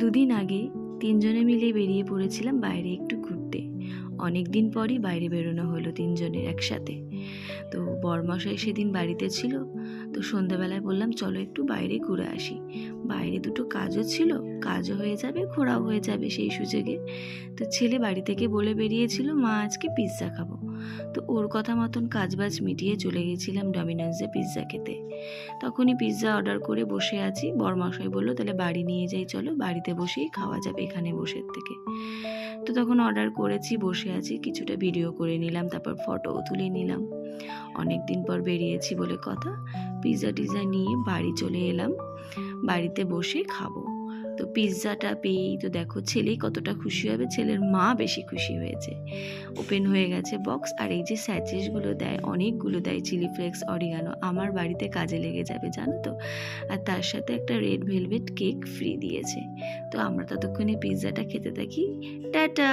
দুদিন আগে তিনজনে মিলে বেরিয়ে পড়েছিলাম বাইরে একটু ঘুরতে। অনেক দিন পরই বাইরে বেরোনো হলো তিনজনের একসাথে। তো বরমশাই সেদিন বাড়িতে ছিল, তো সন্ধ্যাবেলায় বললাম চলো একটু বাইরে ঘুরে আসি। বাইরে দুটো কাজও ছিল, কাজও হয়ে যাবে ঘোরাও হয়ে যাবে সেই সুযোগে। তো ছেলে বাড়ি থেকে বলে বেরিয়েছিল মা আজকে পিৎজা খাবো। তো ওর কথা মতন কাজবাজ মিটিয়ে চলে গেছিলাম ডমিনোজে পিৎজা খেতে। তখনই পিৎজা অর্ডার করে বসে আছি, বরমশাই বললো তাহলে বাড়ি নিয়ে যাই, চলো বাড়িতে বসেই খাওয়া যাবে এখানে বসে থেকে। তো তখন অর্ডার করেছি, বসে আছি, কিছুটা ভিডিও করে নিলাম, তারপর ফটোও তুলে নিলাম। অনেক দিন পর বেরিয়েছি বলে কথা, পিৎজা টিৎজা নিয়ে বাড়ি চলে এলাম, বাড়িতে বসে খাবো। তো পিৎজাটা পেয়েই তো দেখো ছেলেই কতটা খুশি হবে, ছেলের মা বেশি খুশি হয়েছে। ওপেন হয়ে গেছে বক্স, আর এই যে স্যাচেসগুলো দেয়, অনেকগুলো দেয়, চিলি ফ্লেক্স, অরিগানো, আমার বাড়িতে কাজে লেগে যাবে জানো তো। আর তার সাথে একটা রেড ভেলভেট কেক ফ্রি দিয়েছে। তো আমরা ততক্ষণে পিৎজাটা খেতে থাকি। টাটা।